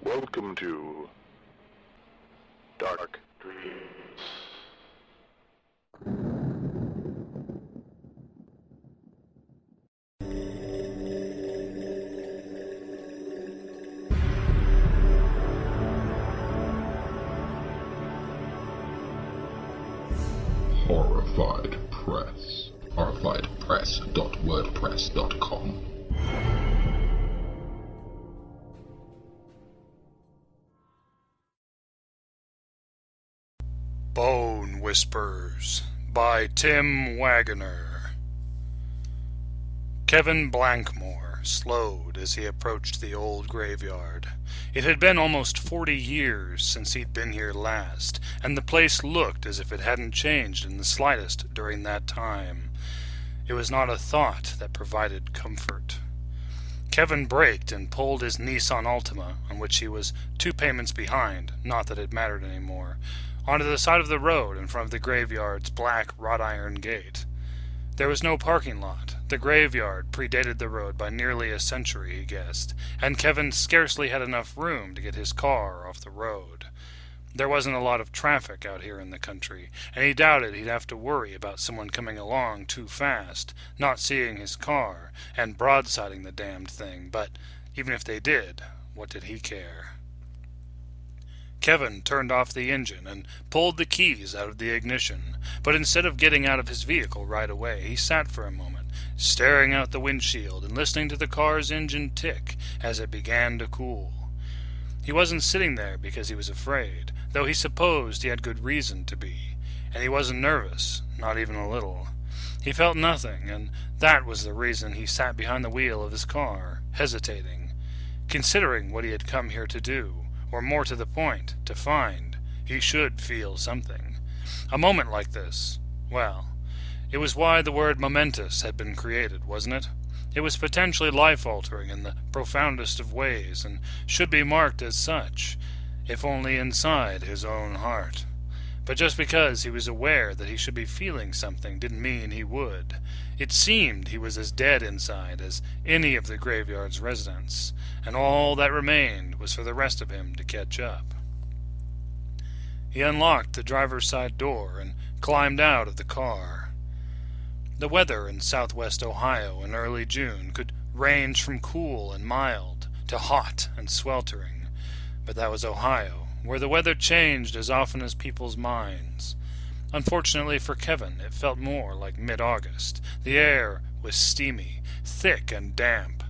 Welcome to Dark Dreams. Horrified Press. horrifiedpress.wordpress.com. Bone Whispers by Tim Waggoner. Kevin Blankmore slowed as he approached the old graveyard. It had been almost 40 years since he'd been here last, and the place looked as if it hadn't changed in the slightest during that time. It was not a thought that provided comfort. Kevin braked and pulled his Nissan Altima, on which he was 2 payments behind, not that it mattered anymore, onto the side of the road in front of the graveyard's black wrought-iron gate. There was no parking lot. The graveyard predated the road by nearly a century, he guessed, and Kevin scarcely had enough room to get his car off the road. There wasn't a lot of traffic out here in the country, and he doubted he'd have to worry about someone coming along too fast, not seeing his car, and broadsiding the damned thing, but even if they did, what did he care? Kevin turned off the engine and pulled the keys out of the ignition, but instead of getting out of his vehicle right away, he sat for a moment, staring out the windshield and listening to the car's engine tick as it began to cool. He wasn't sitting there because he was afraid, though he supposed he had good reason to be, and he wasn't nervous, not even a little. He felt nothing, and that was the reason he sat behind the wheel of his car, hesitating, considering what he had come here to do. Or more to the point, to find. He should feel something. A moment like this, well, it was why the word momentous had been created, wasn't it? It was potentially life-altering in the profoundest of ways, and should be marked as such, if only inside his own heart. But just because he was aware that he should be feeling something didn't mean he would. It seemed he was as dead inside as any of the graveyard's residents, and all that remained was for the rest of him to catch up. He unlocked the driver's side door and climbed out of the car. The weather in southwest Ohio in early June could range from cool and mild to hot and sweltering, but that was Ohio, where the weather changed as often as people's minds. Unfortunately for Kevin, it felt more like mid-August. The air was steamy, thick and damp.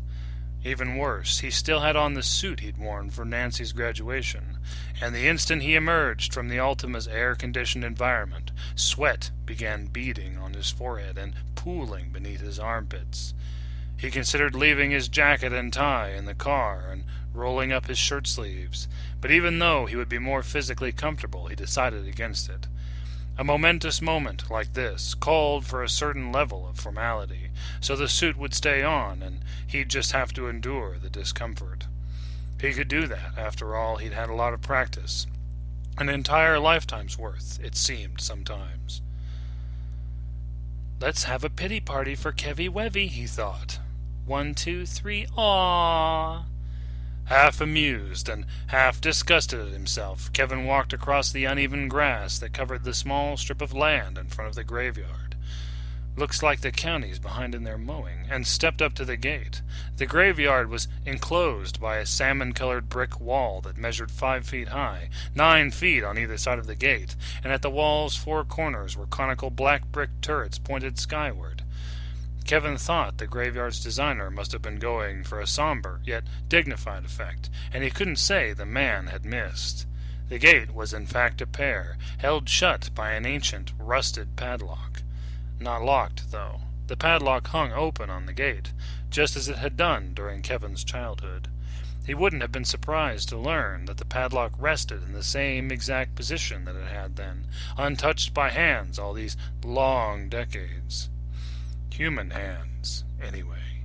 Even worse, he still had on the suit he'd worn for Nancy's graduation, and the instant he emerged from the Altima's air-conditioned environment, sweat began beading on his forehead and pooling beneath his armpits. He considered leaving his jacket and tie in the car and rolling up his shirt sleeves, but even though he would be more physically comfortable, he decided against it. A momentous moment like this called for a certain level of formality, so the suit would stay on, and he'd just have to endure the discomfort. He could do that. After all, he'd had a lot of practice. An entire lifetime's worth, it seemed sometimes. "Let's have a pity party for Kevy Wevy," he thought. 1, 2, 3, aww. Half amused and half disgusted at himself, Kevin walked across the uneven grass that covered the small strip of land in front of the graveyard. "Looks like the county's behind in their mowing," and stepped up to the gate. The graveyard was enclosed by a salmon-colored brick wall that measured 5 feet high, 9 feet on either side of the gate, and at the wall's 4 corners were conical black brick turrets pointed skyward. Kevin thought the graveyard's designer must have been going for a somber, yet dignified effect, and he couldn't say the man had missed. The gate was in fact a pair, held shut by an ancient, rusted padlock. Not locked, though. The padlock hung open on the gate, just as it had done during Kevin's childhood. He wouldn't have been surprised to learn that the padlock rested in the same exact position that it had then, untouched by hands all these long decades. Human hands, anyway.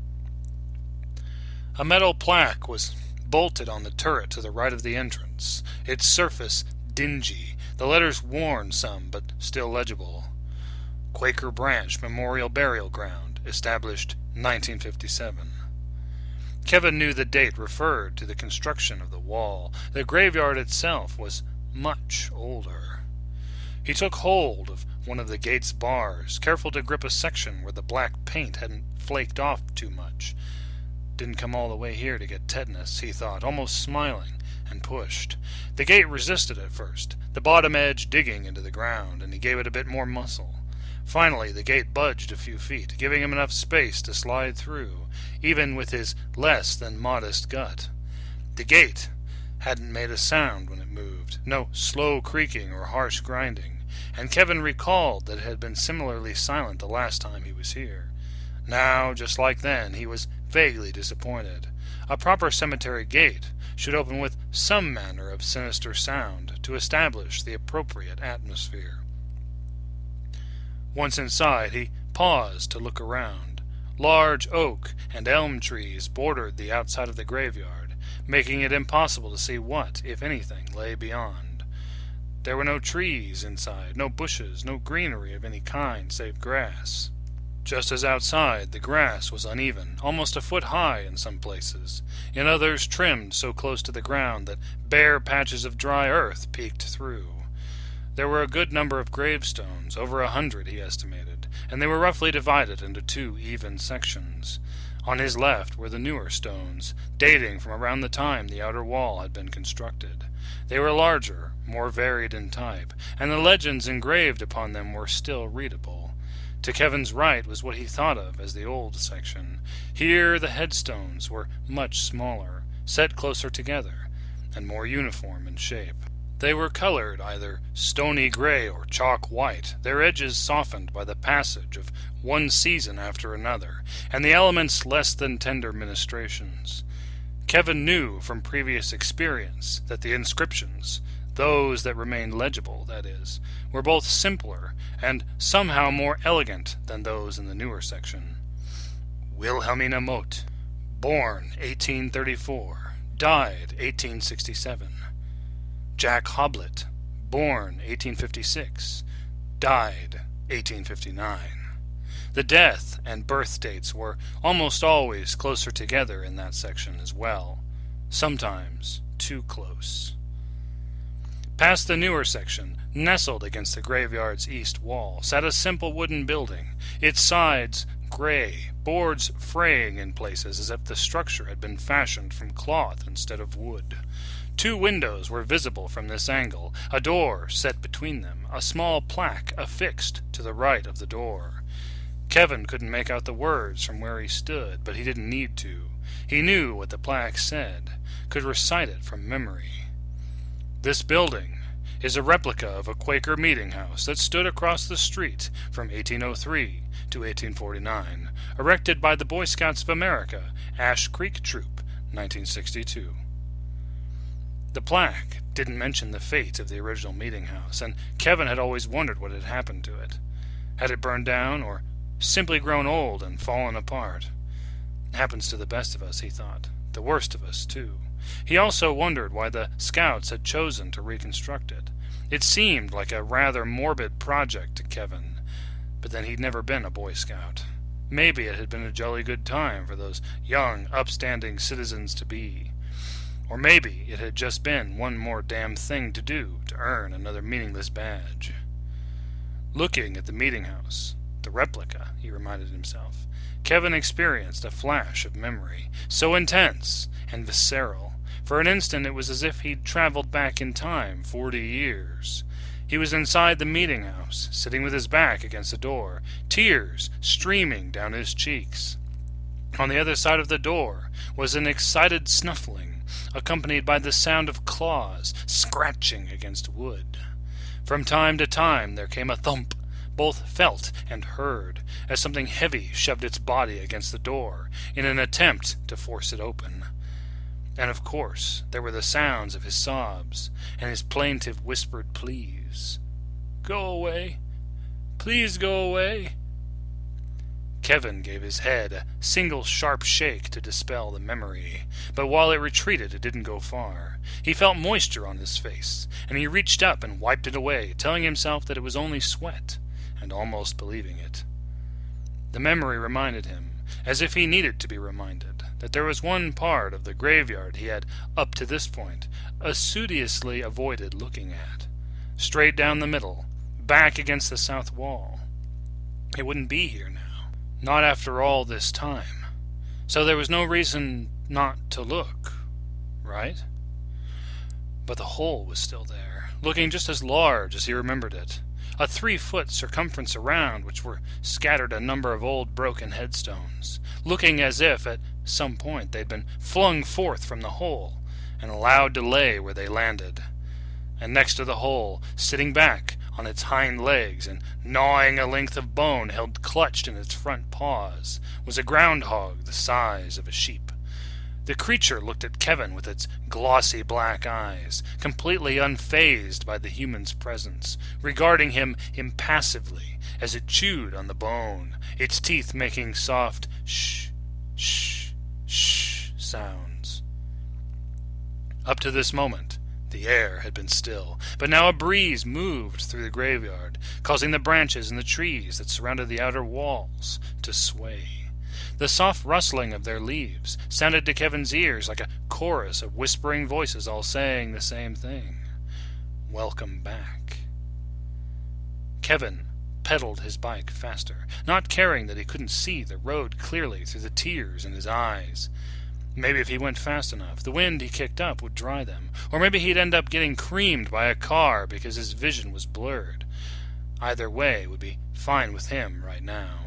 A metal plaque was bolted on the turret to the right of the entrance, its surface dingy, the letters worn some but still legible. Quaker Branch Memorial Burial Ground, established 1957. Kevin knew the date referred to the construction of the wall. The graveyard itself was much older. He took hold of one of the gate's bars, careful to grip a section where the black paint hadn't flaked off too much. Didn't come all the way here to get tetanus, he thought, almost smiling, and pushed. The gate resisted at first, the bottom edge digging into the ground, and he gave it a bit more muscle. Finally, the gate budged a few feet, giving him enough space to slide through, even with his less than modest gut. The gate hadn't made a sound when it moved, no slow creaking or harsh grinding, and Kevin recalled that it had been similarly silent the last time he was here. Now, just like then, he was vaguely disappointed. A proper cemetery gate should open with some manner of sinister sound to establish the appropriate atmosphere. Once inside, he paused to look around. Large oak and elm trees bordered the outside of the graveyard, making it impossible to see what, if anything, lay beyond. There were no trees inside, no bushes, no greenery of any kind save grass. Just as outside, the grass was uneven, almost a foot high in some places, in others trimmed so close to the ground that bare patches of dry earth peeked through. There were a good number of gravestones, over 100 he estimated, and they were roughly divided into 2 even sections. On his left were the newer stones, dating from around the time the outer wall had been constructed. They were larger, more varied in type, and the legends engraved upon them were still readable. To Kevin's right was what he thought of as the old section. Here the headstones were much smaller, set closer together, and more uniform in shape. They were colored either stony gray or chalk white, their edges softened by the passage of one season after another, and the elements less than tender ministrations. Kevin knew from previous experience that the inscriptions, those that remained legible, that is, were both simpler and somehow more elegant than those in the newer section. Wilhelmina Mote, born 1834, died 1867. Jack Hoblet, born 1856, died 1859. The death and birth dates were almost always closer together in that section as well, sometimes too close. Past the newer section, nestled against the graveyard's east wall, sat a simple wooden building, its sides gray, boards fraying in places as if the structure had been fashioned from cloth instead of wood. 2 windows were visible from this angle, a door set between them, a small plaque affixed to the right of the door. Kevin couldn't make out the words from where he stood, but he didn't need to. He knew what the plaque said, could recite it from memory. This building is a replica of a Quaker meeting house that stood across the street from 1803 to 1849, erected by the Boy Scouts of America, Ash Creek Troop, 1962. The plaque didn't mention the fate of the original meeting house, and Kevin had always wondered what had happened to it. Had it burned down, or simply grown old and fallen apart? Happens to the best of us, he thought. The worst of us, too. He also wondered why the Scouts had chosen to reconstruct it. It seemed like a rather morbid project to Kevin, but then he'd never been a Boy Scout. Maybe it had been a jolly good time for those young, upstanding citizens-to-be. Or maybe it had just been one more damn thing to do to earn another meaningless badge. Looking at the meeting house, the replica, he reminded himself, Kevin experienced a flash of memory, so intense and visceral. For an instant it was as if he'd traveled back in time 40 years. He was inside the meeting house, sitting with his back against the door, tears streaming down his cheeks. On the other side of the door was an excited snuffling, accompanied by the sound of claws scratching against wood. From time to time there came a thump, both felt and heard, as something heavy shoved its body against the door in an attempt to force it open. And of course there were the sounds of his sobs and his plaintive whispered pleas. "Go away. Please go away." Kevin gave his head a single sharp shake to dispel the memory, but while it retreated, it didn't go far. He felt moisture on his face, and he reached up and wiped it away, telling himself that it was only sweat, and almost believing it. The memory reminded him, as if he needed to be reminded, that there was one part of the graveyard he had, up to this point, assiduously avoided looking at. Straight down the middle, back against the south wall. It wouldn't be here now. Not after all this time. So there was no reason not to look, right? But the hole was still there, looking just as large as he remembered it. A 3-foot circumference around which were scattered a number of old broken headstones, looking as if, at some point, they'd been flung forth from the hole and allowed to lay where they landed. And next to the hole, sitting back on its hind legs and gnawing a length of bone held clutched in its front paws, was a groundhog the size of a sheep. The creature looked at Kevin with its glossy black eyes, completely unfazed by the human's presence, regarding him impassively as it chewed on the bone, its teeth making soft shh, shh, shh sounds. Up to this moment, the air had been still, but now a breeze moved through the graveyard, causing the branches and the trees that surrounded the outer walls to sway. The soft rustling of their leaves sounded to Kevin's ears like a chorus of whispering voices all saying the same thing. Welcome back. Kevin pedaled his bike faster, not caring that he couldn't see the road clearly through the tears in his eyes. Maybe if he went fast enough, the wind he kicked up would dry them, or maybe he'd end up getting creamed by a car because his vision was blurred. Either way would be fine with him right now.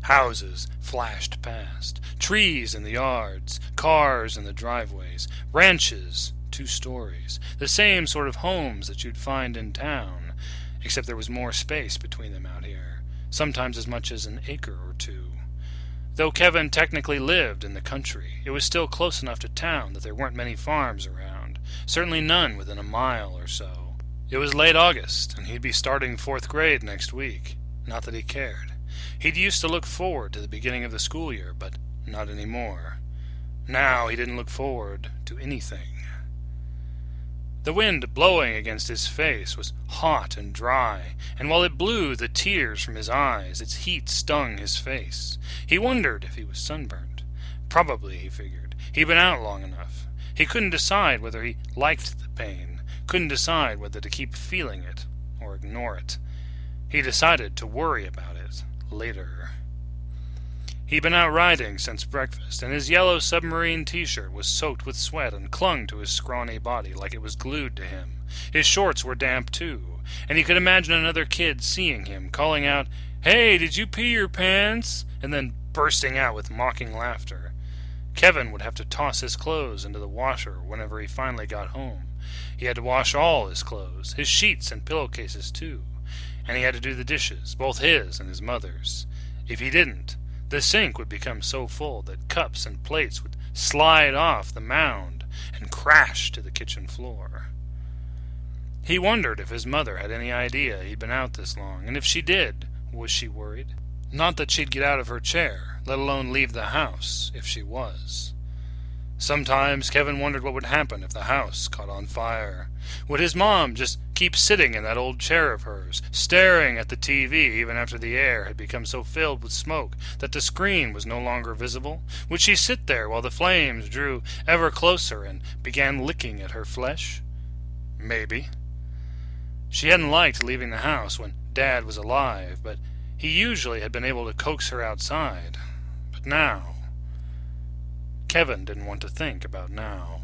Houses flashed past, trees in the yards, cars in the driveways, ranches, 2 stories, the same sort of homes that you'd find in town, except there was more space between them out here, sometimes as much as an acre or 2. Though Kevin technically lived in the country, it was still close enough to town that there weren't many farms around, certainly none within a mile or so. It was late August, and he'd be starting 4th grade next week. Not that he cared. He'd used to look forward to the beginning of the school year, but not anymore. Now he didn't look forward to anything. The wind blowing against his face was hot and dry, and while it blew the tears from his eyes, its heat stung his face. He wondered if he was sunburned. Probably, he figured. He'd been out long enough. He couldn't decide whether he liked the pain, couldn't decide whether to keep feeling it or ignore it. He decided to worry about it later. He'd been out riding since breakfast, and his yellow submarine t-shirt was soaked with sweat and clung to his scrawny body like it was glued to him. His shorts were damp too, and he could imagine another kid seeing him, calling out, "Hey, did you pee your pants?" and then bursting out with mocking laughter. Kevin would have to toss his clothes into the washer whenever he finally got home. He had to wash all his clothes, his sheets and pillowcases too, and he had to do the dishes, both his and his mother's. If he didn't, the sink would become so full that cups and plates would slide off the mound and crash to the kitchen floor. He wondered if his mother had any idea he'd been out this long, and if she did, was she worried? Not that she'd get out of her chair, let alone leave the house, if she was. Sometimes Kevin wondered what would happen if the house caught on fire. Would his mom just keep sitting in that old chair of hers, staring at the TV even after the air had become so filled with smoke that the screen was no longer visible? Would she sit there while the flames drew ever closer and began licking at her flesh? Maybe. She hadn't liked leaving the house when Dad was alive, but he usually had been able to coax her outside. But now... Kevin didn't want to think about now,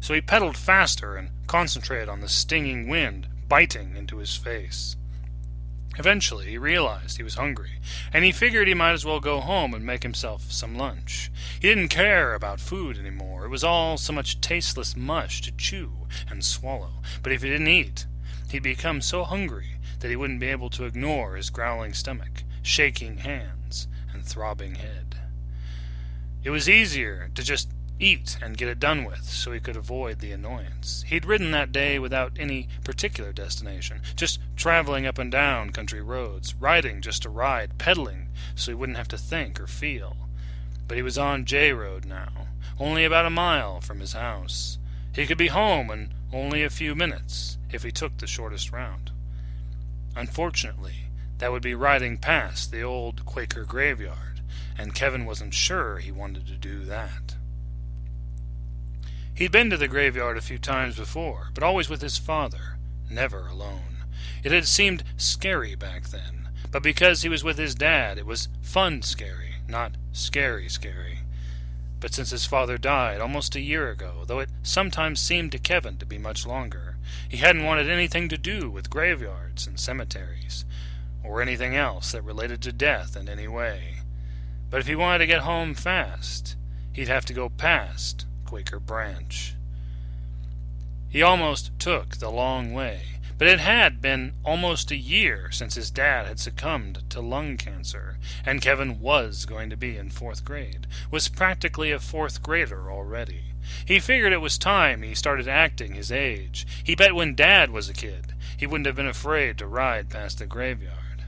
so he pedaled faster and concentrated on the stinging wind biting into his face. Eventually he realized he was hungry, and he figured he might as well go home and make himself some lunch. He didn't care about food anymore. It was all so much tasteless mush to chew and swallow. But if he didn't eat, he'd become so hungry that he wouldn't be able to ignore his growling stomach, shaking hands, and throbbing head. It was easier to just eat and get it done with so he could avoid the annoyance. He'd ridden that day without any particular destination, just traveling up and down country roads, riding just to ride, pedaling so he wouldn't have to think or feel. But he was on J Road now, only about a mile from his house. He could be home in only a few minutes if he took the shortest route. Unfortunately, that would be riding past the old Quaker graveyard, and Kevin wasn't sure he wanted to do that. He'd been to the graveyard a few times before, but always with his father, never alone. It had seemed scary back then, but because he was with his dad, it was fun scary, not scary scary. But since his father died almost a year ago, though it sometimes seemed to Kevin to be much longer, he hadn't wanted anything to do with graveyards and cemeteries, or anything else that related to death in any way. But if he wanted to get home fast, he'd have to go past Quaker Branch. He almost took the long way, but it had been almost a year since his dad had succumbed to lung cancer, and Kevin was going to be in 4th grade, was practically a 4th grader already. He figured it was time he started acting his age. He bet when Dad was a kid, he wouldn't have been afraid to ride past the graveyard.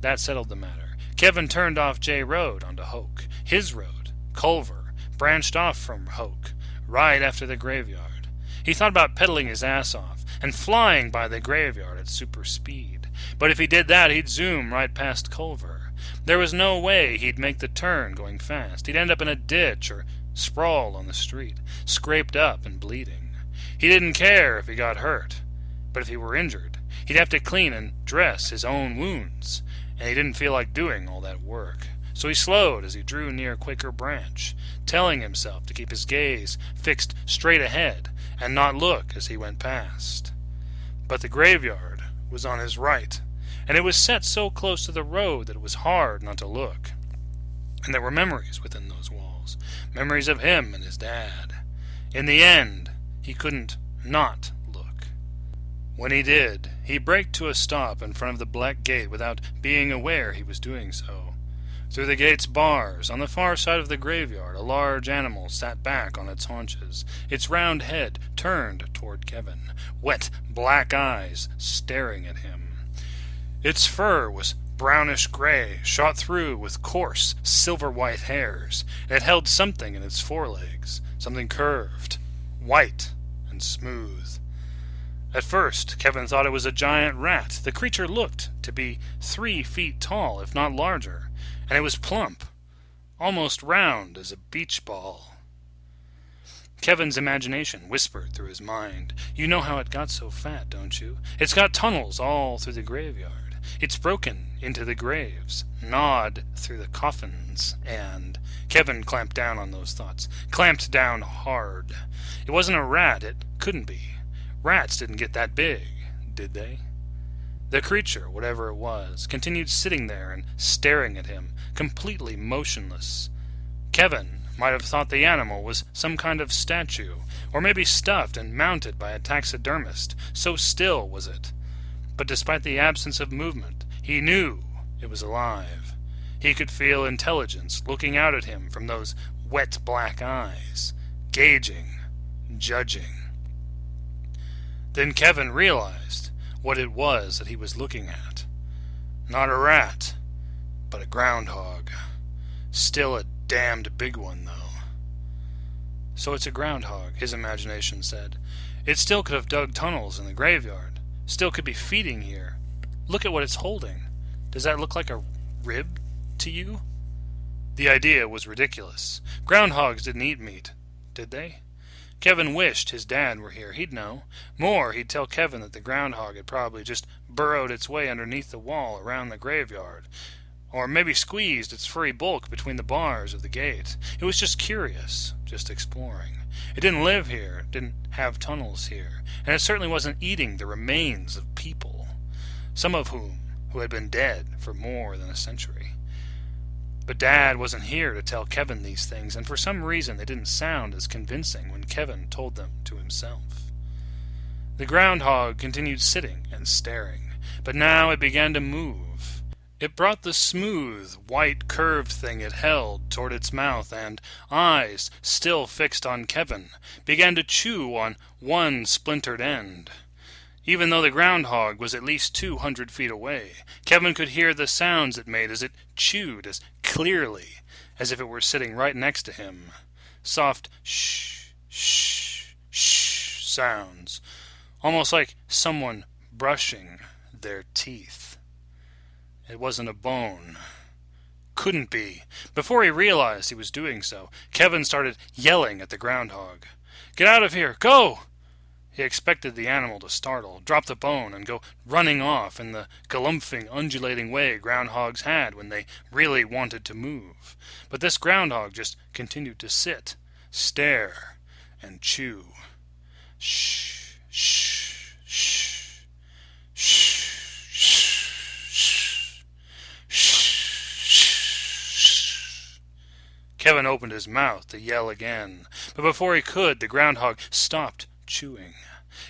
That settled the matter. Kevin turned off J Road onto Hoke. His road, Culver, branched off from Hoke, right after the graveyard. He thought about pedaling his ass off and flying by the graveyard at super speed. But if he did that, he'd zoom right past Culver. There was no way he'd make the turn going fast. He'd end up in a ditch or sprawl on the street, scraped up and bleeding. He didn't care if he got hurt, but if he were injured, he'd have to clean and dress his own wounds, and he didn't feel like doing all that work. So he slowed as he drew near Quaker Branch, telling himself to keep his gaze fixed straight ahead and not look as he went past. But the graveyard was on his right, and it was set so close to the road that it was hard not to look. And there were memories within those walls, memories of him and his dad. In the end, he couldn't not look. When he did, he braked to a stop in front of the black gate without being aware he was doing so. Through the gate's bars, on the far side of the graveyard, a large animal sat back on its haunches, its round head turned toward Kevin, wet black eyes staring at him. Its fur was brownish-gray, shot through with coarse, silver-white hairs, and it held something in its forelegs, something curved, white, and smooth. At first, Kevin thought it was a giant rat. The creature looked to be 3 feet tall, if not larger, and it was plump, almost round as a beach ball. Kevin's imagination whispered through his mind, "You know how it got so fat, don't you? It's got tunnels all through the graveyard. It's broken into the graves, gnawed through the coffins, and..." Kevin clamped down on those thoughts, clamped down hard. It wasn't a rat, it couldn't be. Rats didn't get that big, did they? The creature, whatever it was, continued sitting there and staring at him, completely motionless. Kevin might have thought the animal was some kind of statue, or maybe stuffed and mounted by a taxidermist, so still was it. But despite the absence of movement, he knew it was alive. He could feel intelligence looking out at him from those wet black eyes, gauging, judging. Then Kevin realized what it was that he was looking at. Not a rat, but a groundhog. Still a damned big one, though. So it's a groundhog, his imagination said. It still could have dug tunnels in the graveyard. Still could be feeding here. Look at what it's holding. Does that look like a rib to you? The idea was ridiculous. Groundhogs didn't eat meat, did they? Kevin wished his dad were here. He'd know. More, he'd tell Kevin that the groundhog had probably just burrowed its way underneath the wall around the graveyard, or maybe squeezed its furry bulk between the bars of the gate. It was just curious, just exploring. It didn't live here, it didn't have tunnels here, and it certainly wasn't eating the remains of people, some of whom who had been dead for more than a century. But Dad wasn't here to tell Kevin these things, and for some reason they didn't sound as convincing when Kevin told them to himself. The groundhog continued sitting and staring, but now it began to move. It brought the smooth, white, curved thing it held toward its mouth and, eyes still fixed on Kevin, began to chew on one splintered end. Even though the groundhog was at least 200 feet away, Kevin could hear the sounds it made as it chewed as clearly as if it were sitting right next to him. Soft shh, shh, shh sounds, almost like someone brushing their teeth. It wasn't a bone. Couldn't be. Before he realized he was doing so, Kevin started yelling at the groundhog. "Get out of here! Go!" He expected the animal to startle, drop the bone, and go running off in the galumphing, undulating way groundhogs had when they really wanted to move. But this groundhog just continued to sit, stare, and chew. Shh, shh, shh, shh, shh, shh. Kevin opened his mouth to yell again, but before he could, the groundhog stopped chewing.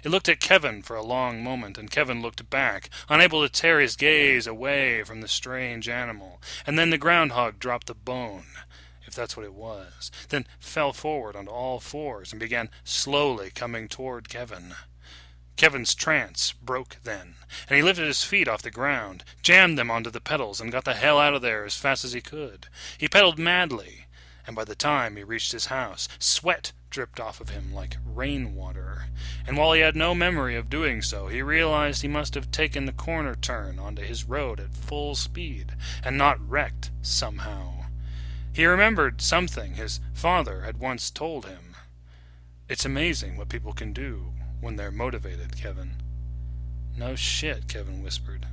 It looked at Kevin for a long moment, and Kevin looked back, unable to tear his gaze away from the strange animal. And then the groundhog dropped the bone, if that's what it was, then fell forward onto all fours and began slowly coming toward Kevin. Kevin's trance broke then, and he lifted his feet off the ground, jammed them onto the pedals, and got the hell out of there as fast as he could. He pedaled madly, and by the time he reached his house, sweat dripped off of him like rainwater. And while he had no memory of doing so, he realized he must have taken the corner turn onto his road at full speed, and not wrecked somehow. He remembered something his father had once told him. "It's amazing what people can do when they're motivated, Kevin." "No shit," Kevin whispered.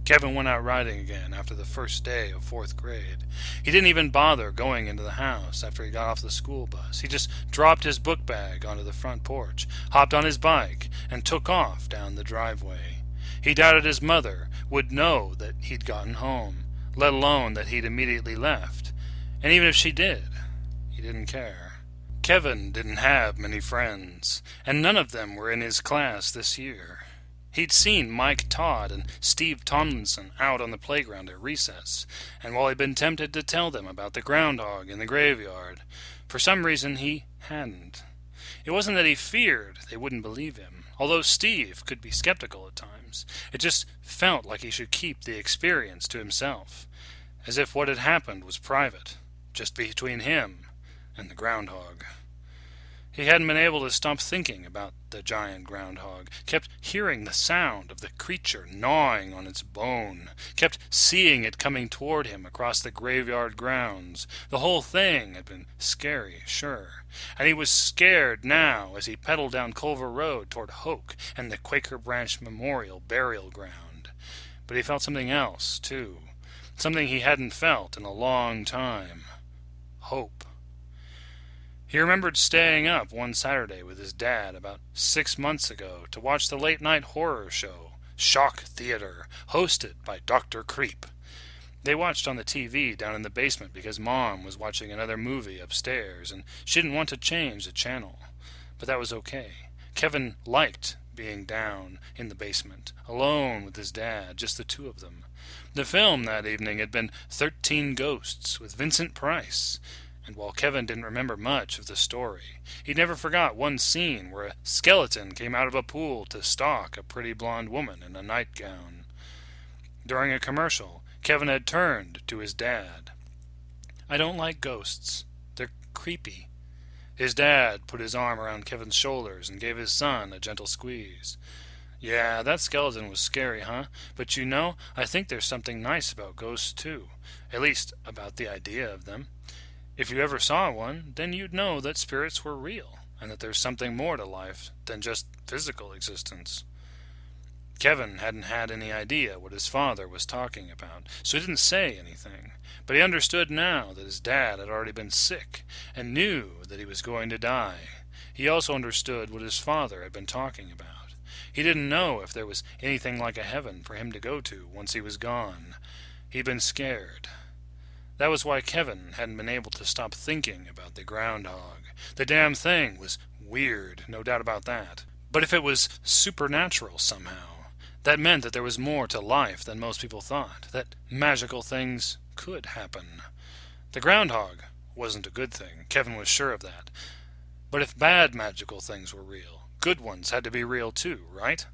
Kevin went out riding again after the first day of 4th grade. He didn't even bother going into the house after he got off the school bus. He just dropped his book bag onto the front porch, hopped on his bike, and took off down the driveway. He doubted his mother would know that he'd gotten home, let alone that he'd immediately left. And even if she did, he didn't care. Kevin didn't have many friends, and none of them were in his class this year. He'd seen Mike Todd and Steve Tomlinson out on the playground at recess, and while he'd been tempted to tell them about the groundhog in the graveyard, for some reason he hadn't. It wasn't that he feared they wouldn't believe him, although Steve could be skeptical at times. It just felt like he should keep the experience to himself, as if what had happened was private, just between him and the groundhog. He hadn't been able to stop thinking about the giant groundhog, kept hearing the sound of the creature gnawing on its bone, kept seeing it coming toward him across the graveyard grounds. The whole thing had been scary, sure, and he was scared now as he pedaled down Culver Road toward Hoke and the Quaker Branch Memorial Burial Ground. But he felt something else, too, something he hadn't felt in a long time. Hope. He remembered staying up one Saturday with his dad about 6 months ago to watch the late-night horror show, Shock Theater, hosted by Dr. Creep. They watched on the TV down in the basement because Mom was watching another movie upstairs, and she didn't want to change the channel. But that was okay. Kevin liked being down in the basement, alone with his dad, just the two of them. The film that evening had been 13 Ghosts with Vincent Price. And while Kevin didn't remember much of the story, he never forgot one scene where a skeleton came out of a pool to stalk a pretty blonde woman in a nightgown. During a commercial, Kevin had turned to his dad. "I don't like ghosts. They're creepy." His dad put his arm around Kevin's shoulders and gave his son a gentle squeeze. "Yeah, that skeleton was scary, huh? But you know, I think there's something nice about ghosts, too. At least, about the idea of them. If you ever saw one, then you'd know that spirits were real, and that there's something more to life than just physical existence." Kevin hadn't had any idea what his father was talking about, so he didn't say anything. But he understood now that his dad had already been sick, and knew that he was going to die. He also understood what his father had been talking about. He didn't know if there was anything like a heaven for him to go to once he was gone. He'd been scared. That was why Kevin hadn't been able to stop thinking about the groundhog. The damn thing was weird, no doubt about that. But if it was supernatural somehow, That meant that there was more to life than most people thought, that magical things could happen. The groundhog wasn't a good thing, Kevin was sure of that. But if bad magical things were real, good ones had to be real too, right?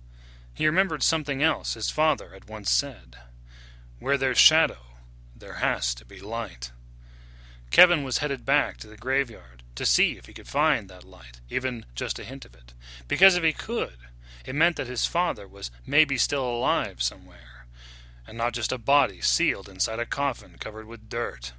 He remembered something else his father had once said. Where there's shadow, there has to be light. Kevin was headed back to the graveyard to see if he could find that light, even just a hint of it. Because if he could, it meant that his father was maybe still alive somewhere, and not just a body sealed inside a coffin covered with dirt.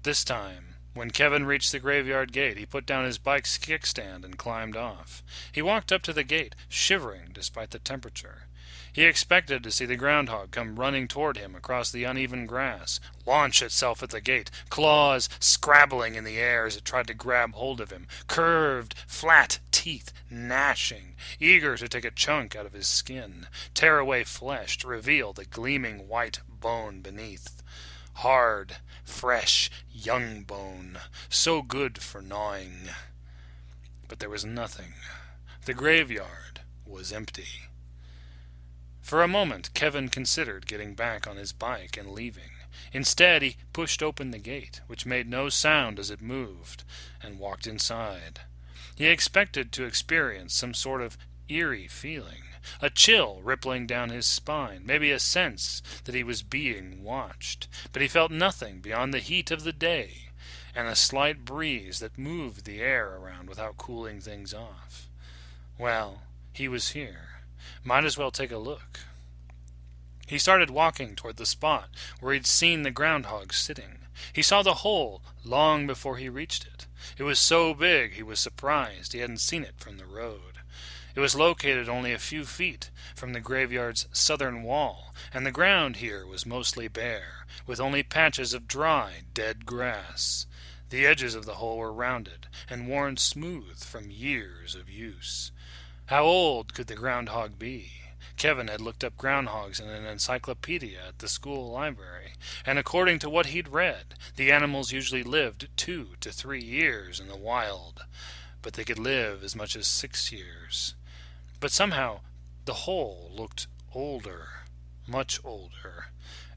This time, when Kevin reached the graveyard gate, he put down his bike's kickstand and climbed off. He walked up to the gate, shivering despite the temperature. He expected to see the groundhog come running toward him across the uneven grass, launch itself at the gate, claws scrabbling in the air as it tried to grab hold of him, curved, flat teeth gnashing, eager to take a chunk out of his skin, tear away flesh to reveal the gleaming white bone beneath. Hard, fresh, young bone, so good for gnawing. But there was nothing. The graveyard was empty. For a moment, Kevin considered getting back on his bike and leaving. Instead, he pushed open the gate, which made no sound as it moved, and walked inside. He expected to experience some sort of eerie feeling, a chill rippling down his spine, maybe a sense that he was being watched. But he felt nothing beyond the heat of the day, and a slight breeze that moved the air around without cooling things off. Well, he was here. Might as well take a look. He started walking toward the spot where he'd seen the groundhog sitting. He saw the hole long before he reached it. It was so big he was surprised he hadn't seen it from the road. It was located only a few feet from the graveyard's southern wall, and the ground here was mostly bare, with only patches of dry, dead grass. The edges of the hole were rounded and worn smooth from years of use. How old could the groundhog be? Kevin had looked up groundhogs in an encyclopedia at the school library, and according to what he'd read, the animals usually lived 2 to 3 years in the wild, but they could live as much as 6 years. But somehow the hole looked older, much older,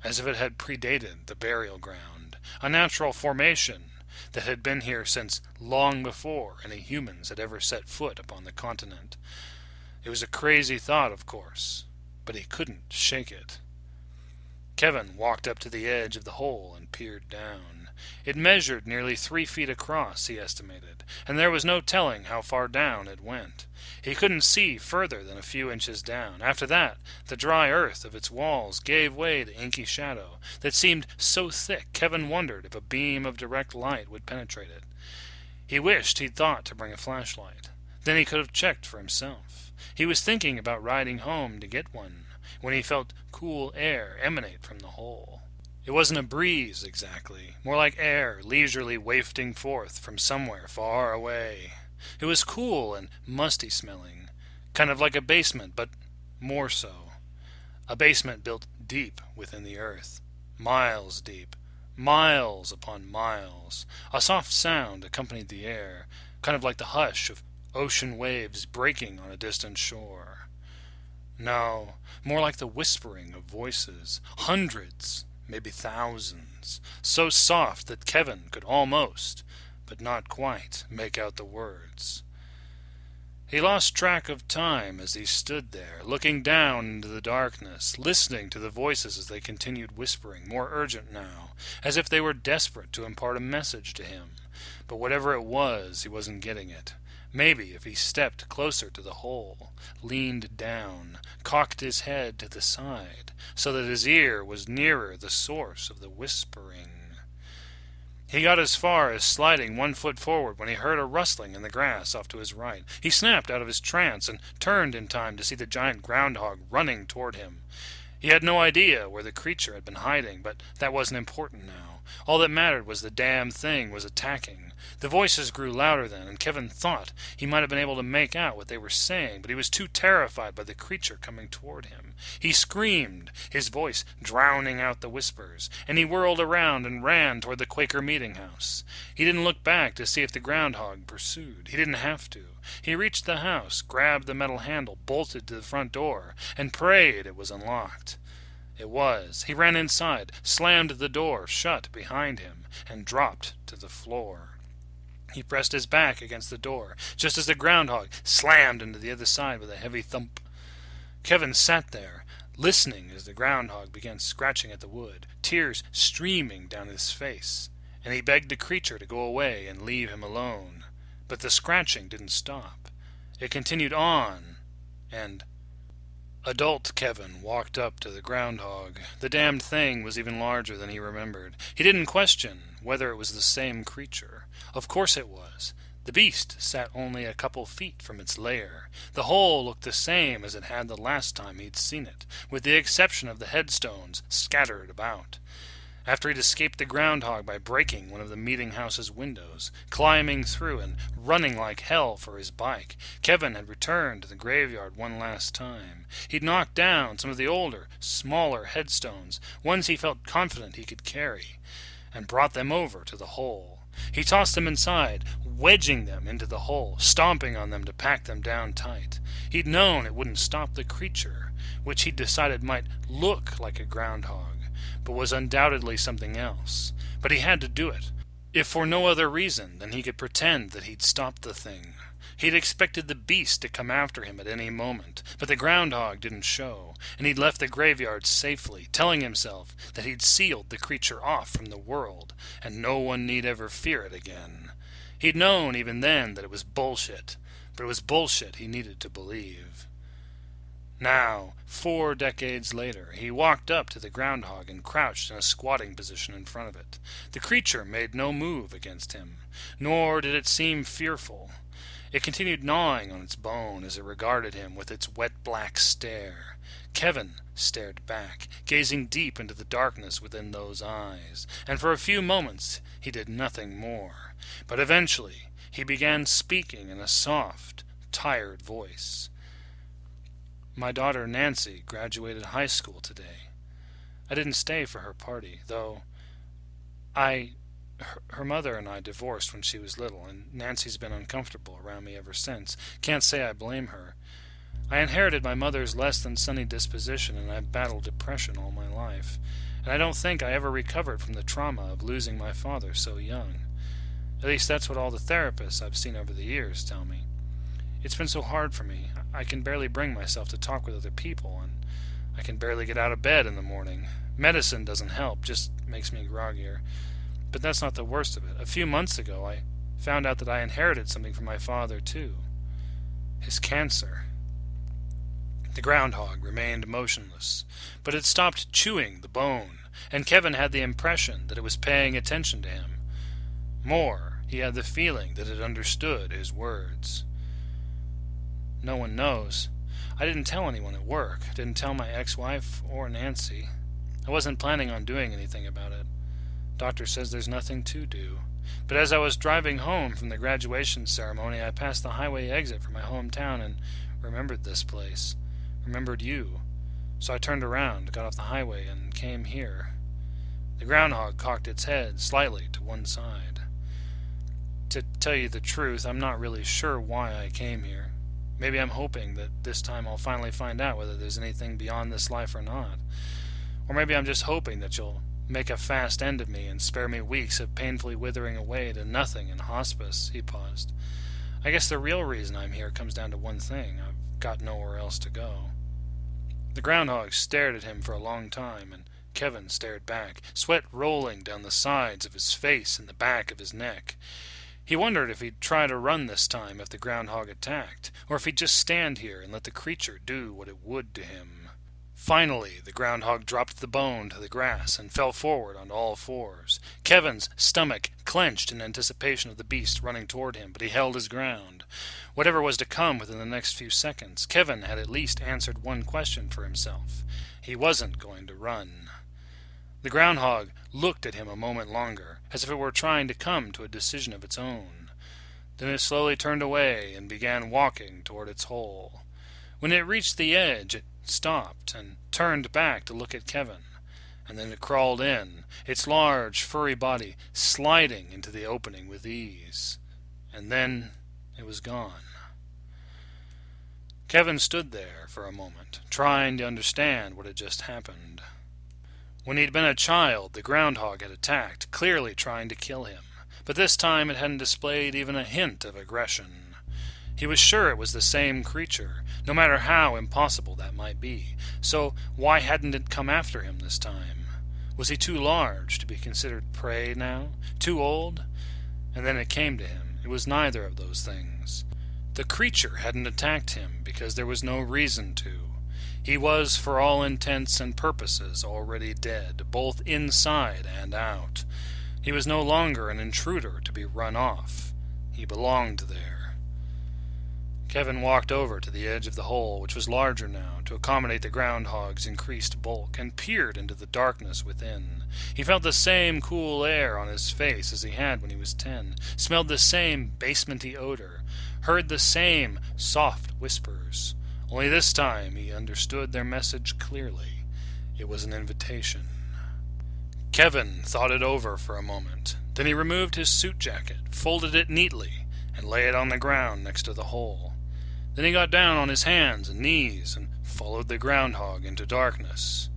as if it had predated the burial ground, a natural formation that had been here since long before any humans had ever set foot upon the continent. It was a crazy thought, of course, but he couldn't shake it. Kevin walked up to the edge of the hole and peered down. It measured nearly 3 feet across, he estimated, and there was no telling how far down it went. He couldn't see further than a few inches down. After that, the dry earth of its walls gave way to inky shadow that seemed so thick Kevin wondered if a beam of direct light would penetrate it. He wished he'd thought to bring a flashlight. Then he could have checked for himself. He was thinking about riding home to get one when he felt cool air emanate from the hole. It wasn't a breeze exactly, more like air leisurely wafting forth from somewhere far away. It was cool and musty smelling, kind of like a basement, but more so. A basement built deep within the earth, miles deep, miles upon miles. A soft sound accompanied the air, kind of like the hush of ocean waves breaking on a distant shore. No, more like the whispering of voices, hundreds, maybe thousands, so soft that Kevin could almost, but not quite, make out the words. He lost track of time as he stood there, looking down into the darkness, listening to the voices as they continued whispering, more urgent now, as if they were desperate to impart a message to him. But whatever it was, he wasn't getting it. Maybe if he stepped closer to the hole, leaned down, cocked his head to the side, so that his ear was nearer the source of the whispering. He got as far as sliding 1 foot forward when he heard a rustling in the grass off to his right. He snapped out of his trance and turned in time to see the giant groundhog running toward him. He had no idea where the creature had been hiding, but that wasn't important now. All that mattered was the damn thing was attacking. The voices grew louder then, and Kevin thought he might have been able to make out what they were saying, but he was too terrified by the creature coming toward him. He screamed, his voice drowning out the whispers, and he whirled around and ran toward the Quaker meeting house. He didn't look back to see if the groundhog pursued. He didn't have to. He reached the house, grabbed the metal handle, bolted to the front door, and prayed it was unlocked. It was. He ran inside, slammed the door shut behind him, and dropped to the floor. He pressed his back against the door, just as the groundhog slammed into the other side with a heavy thump. Kevin sat there, listening as the groundhog began scratching at the wood, tears streaming down his face, and he begged the creature to go away and leave him alone. But the scratching didn't stop. It continued on, and adult Kevin walked up to the groundhog. The damned thing was even larger than he remembered. He didn't question whether it was the same creature. Of course it was. The beast sat only a couple feet from its lair. The hole looked the same as it had the last time he'd seen it, with the exception of the headstones scattered about. After he'd escaped the groundhog by breaking one of the meeting house's windows, climbing through and running like hell for his bike, Kevin had returned to the graveyard one last time. He'd knocked down some of the older, smaller headstones, ones he felt confident he could carry, and brought them over to the hole. He tossed them inside, wedging them into the hole, stomping on them to pack them down tight. He'd known it wouldn't stop the creature, which he'd decided might look like a groundhog, but was undoubtedly something else. But he had to do it, if for no other reason than he could pretend that he'd stopped the thing. He'd expected the beast to come after him at any moment, but the groundhog didn't show, and he'd left the graveyard safely, telling himself that he'd sealed the creature off from the world, and no one need ever fear it again. He'd known even then that it was bullshit, but it was bullshit he needed to believe. Now, 4 decades later, he walked up to the groundhog and crouched in a squatting position in front of it. The creature made no move against him, nor did it seem fearful. It continued gnawing on its bone as it regarded him with its wet black stare. Kevin stared back, gazing deep into the darkness within those eyes, and for a few moments he did nothing more. But eventually he began speaking in a soft, tired voice. My daughter Nancy graduated high school today. I didn't stay for her party, though her mother and I divorced when she was little, and Nancy's been uncomfortable around me ever since. Can't say I blame her. I inherited my mother's less-than-sunny disposition, and I've battled depression all my life, and I don't think I ever recovered from the trauma of losing my father so young. At least that's what all the therapists I've seen over the years tell me. It's been so hard for me. I can barely bring myself to talk with other people, and I can barely get out of bed in the morning. Medicine doesn't help, just makes me groggier. But that's not the worst of it. A few months ago, I found out that I inherited something from my father, too. His cancer. The groundhog remained motionless, but it stopped chewing the bone, and Kevin had the impression that it was paying attention to him. More, he had the feeling that it understood his words. No one knows. I didn't tell anyone at work. Didn't tell my ex-wife or Nancy. I wasn't planning on doing anything about it. Doctor says there's nothing to do. But as I was driving home from the graduation ceremony, I passed the highway exit for my hometown and remembered this place. Remembered you. So I turned around, got off the highway, and came here. The groundhog cocked its head slightly to one side. To tell you the truth, I'm not really sure why I came here. Maybe I'm hoping that this time I'll finally find out whether there's anything beyond this life or not. Or maybe I'm just hoping that you'll make a fast end of me and spare me weeks of painfully withering away to nothing in hospice. He paused. I guess the real reason I'm here comes down to one thing. I've got nowhere else to go. The groundhog stared at him for a long time, and Kevin stared back, sweat rolling down the sides of his face and the back of his neck. He wondered if he'd try to run this time if the groundhog attacked, or if he'd just stand here and let the creature do what it would to him. Finally, the groundhog dropped the bone to the grass and fell forward on all fours. Kevin's stomach clenched in anticipation of the beast running toward him, but he held his ground. Whatever was to come within the next few seconds, Kevin had at least answered one question for himself. He wasn't going to run. The groundhog looked at him a moment longer, as if it were trying to come to a decision of its own. Then it slowly turned away and began walking toward its hole. When it reached the edge, it stopped and turned back to look at Kevin, and then it crawled in, its large, furry body sliding into the opening with ease. And then it was gone. Kevin stood there for a moment, trying to understand what had just happened. When he'd been a child, the groundhog had attacked, clearly trying to kill him, but this time it hadn't displayed even a hint of aggression. He was sure it was the same creature, no matter how impossible that might be. So why hadn't it come after him this time? Was he too large to be considered prey now? Too old? And then it came to him. It was neither of those things. The creature hadn't attacked him because there was no reason to. He was, for all intents and purposes, already dead, both inside and out. He was no longer an intruder to be run off. He belonged there. Kevin walked over to the edge of the hole, which was larger now, to accommodate the groundhog's increased bulk, and peered into the darkness within. He felt the same cool air on his face as he had when he was 10, smelled the same basementy odor, heard the same soft whispers. Only this time he understood their message clearly. It was an invitation. Kevin thought it over for a moment. Then he removed his suit jacket, folded it neatly, and lay it on the ground next to the hole. Then he got down on his hands and knees and followed the groundhog into darkness.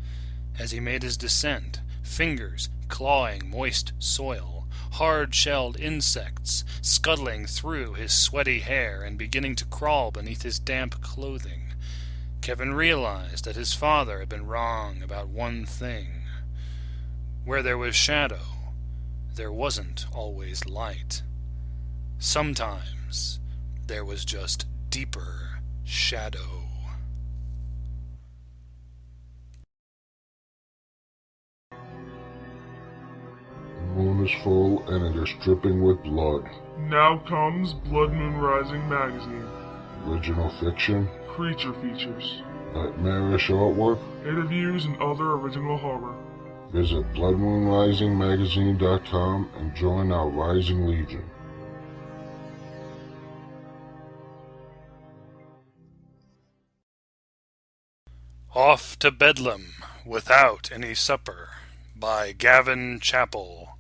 As he made his descent, fingers clawing moist soil, hard-shelled insects scuttling through his sweaty hair and beginning to crawl beneath his damp clothing, Kevin realized that his father had been wrong about one thing. Where there was shadow, there wasn't always light. Sometimes there was just deeper shadow. The moon is full and it is dripping with blood. Now comes Blood Moon Rising magazine. Original fiction, Creature features, nightmarish artwork. interviews, and other original horror. Visit bloodmoonrisingmagazine.com and join our Rising Legion. Off to Bedlam Without Any Supper by Gavin Chappell.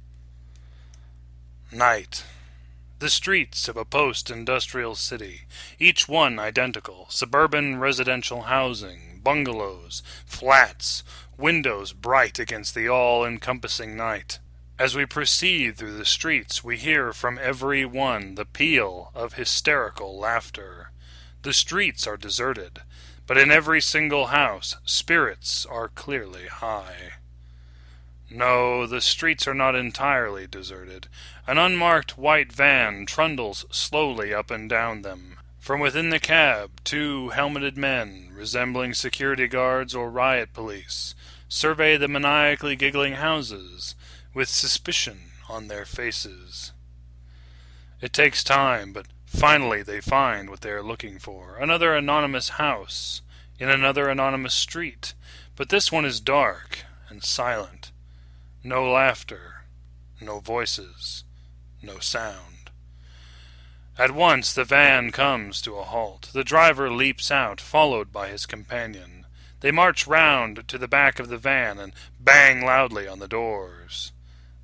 Night. The streets of a post-industrial city, each one identical, suburban residential housing, bungalows, flats, windows bright against the all-encompassing night. As we proceed through the streets, we hear from every one the peal of hysterical laughter. The streets are deserted, but in every single house, spirits are clearly high. No, the streets are not entirely deserted. An unmarked white van trundles slowly up and down them. From within the cab, two helmeted men, resembling security guards or riot police, survey the maniacally giggling houses, with suspicion on their faces. It takes time, but finally they find what they are looking for. Another anonymous house, in another anonymous street, but this one is dark and silent. No laughter, no voices, no sound. At once the van comes to a halt. The driver leaps out, followed by his companion. They march round to the back of the van and bang loudly on the doors.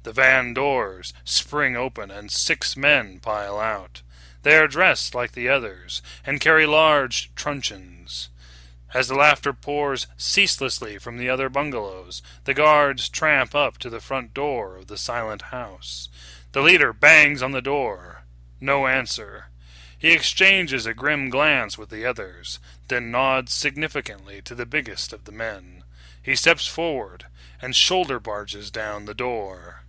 The van doors spring open and 6 men pile out. They are dressed like the others and carry large truncheons. As the laughter pours ceaselessly from the other bungalows, the guards tramp up to the front door of the silent house. The leader bangs on the door. No answer. He exchanges a grim glance with the others, then nods significantly to the biggest of the men. He steps forward and shoulder barges down the door.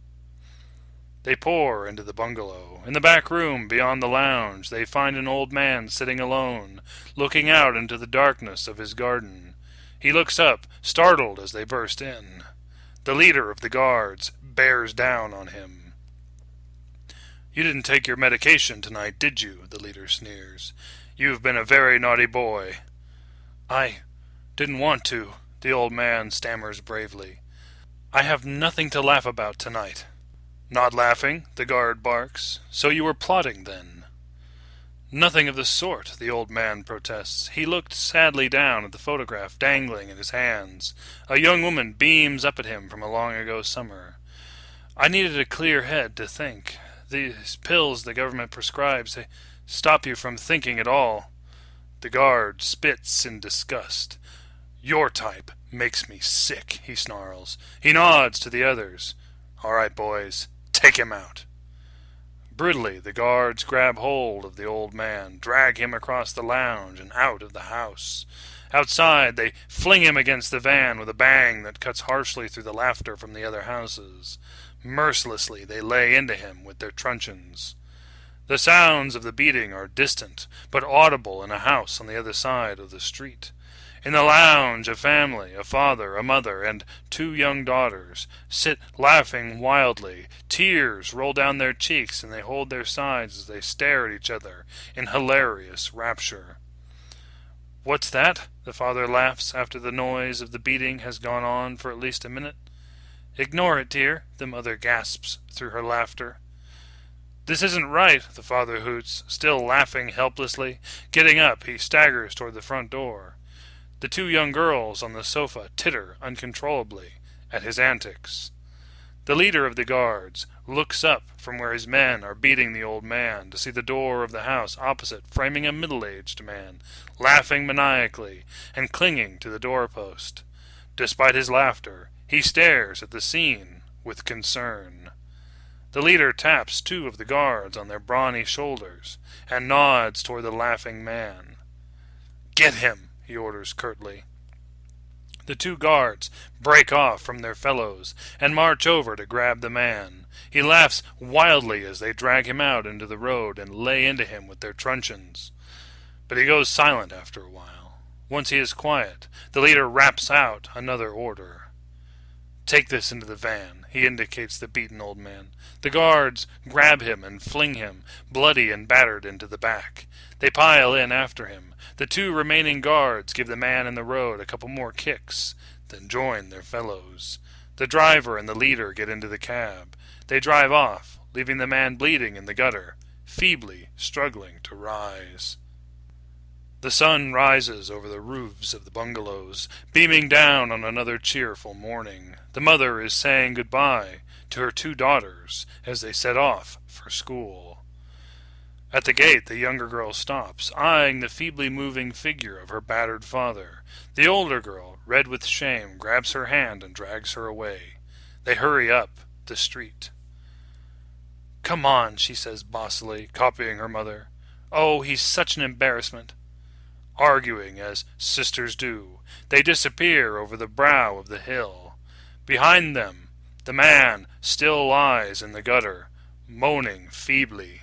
They pour into the bungalow. In the back room, beyond the lounge, they find an old man sitting alone, looking out into the darkness of his garden. He looks up, startled as they burst in. The leader of the guards bears down on him. You didn't take your medication tonight, did you? The leader sneers. You've been a very naughty boy. I didn't want to, the old man stammers bravely. I have nothing to laugh about tonight. Not laughing? The guard barks. So you were plotting, then? Nothing of the sort, the old man protests. He looked sadly down at the photograph dangling in his hands. A young woman beams up at him from a long-ago summer. I needed a clear head to think. These pills the government prescribes, they stop you from thinking at all. The guard spits in disgust. Your type makes me sick, he snarls. He nods to the others. All right, boys, take him out. Brutally, the guards grab hold of the old man, drag him across the lounge and out of the house. Outside, they fling him against the van with a bang that cuts harshly through the laughter from the other houses. Mercilessly, they lay into him with their truncheons. The sounds of the beating are distant, but audible in a house on the other side of the street. In the lounge, a family, a father, a mother, and 2 young daughters, sit laughing wildly. Tears roll down their cheeks, and they hold their sides as they stare at each other in hilarious rapture. What's that? The father laughs after the noise of the beating has gone on for at least a minute. Ignore it, dear, the mother gasps through her laughter. This isn't right, the father hoots, still laughing helplessly. Getting up, he staggers toward the front door. The 2 young girls on the sofa titter uncontrollably at his antics. The leader of the guards looks up from where his men are beating the old man to see the door of the house opposite framing a middle-aged man, laughing maniacally and clinging to the doorpost. Despite his laughter, he stares at the scene with concern. The leader taps 2 of the guards on their brawny shoulders and nods toward the laughing man. Get him! He orders curtly. The 2 guards break off from their fellows and march over to grab the man. He laughs wildly as they drag him out into the road and lay into him with their truncheons. But he goes silent after a while. Once he is quiet, the leader raps out another order. Take this into the van, he indicates the beaten old man. The guards grab him and fling him, bloody and battered, into the back. They pile in after him. The 2 remaining guards give the man in the road a couple more kicks, then join their fellows. The driver and the leader get into the cab. They drive off, leaving the man bleeding in the gutter, feebly struggling to rise. The sun rises over the roofs of the bungalows, beaming down on another cheerful morning. The mother is saying goodbye to her 2 daughters as they set off for school. At the gate, the younger girl stops, eyeing the feebly moving figure of her battered father. The older girl, red with shame, grabs her hand and drags her away. They hurry up the street. Come on, she says bossily, copying her mother. Oh, he's such an embarrassment. Arguing as sisters do, they disappear over the brow of the hill. Behind them, the man still lies in the gutter, moaning feebly.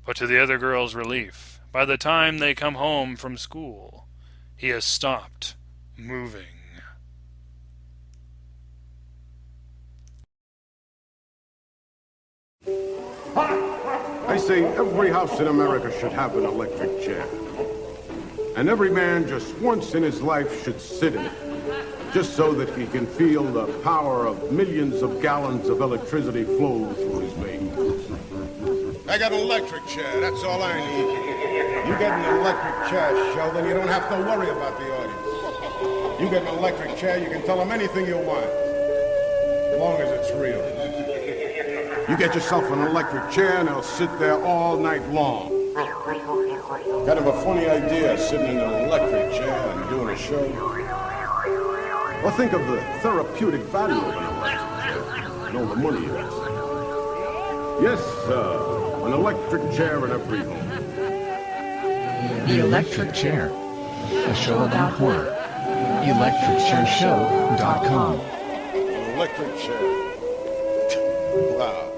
But to the other girls' relief, by the time they come home from school, he has stopped moving. I say every house in America should have an electric chair. And every man just once in his life should sit in it, just so that he can feel the power of millions of gallons of electricity flow through his veins. I got an electric chair, that's all I need. You get an electric chair, Sheldon, you don't have to worry about the audience. You get an electric chair, you can tell them anything you want, as long as it's real. You get yourself an electric chair and they'll sit there all night long. Kind of a funny idea, sitting in an electric chair and doing a show. Well, think of the therapeutic value of an electric chair and all the money it is. Yes, an electric chair in every home. The Electric Chair, a show about horror. ElectricChairShow.com. An electric chair. Wow.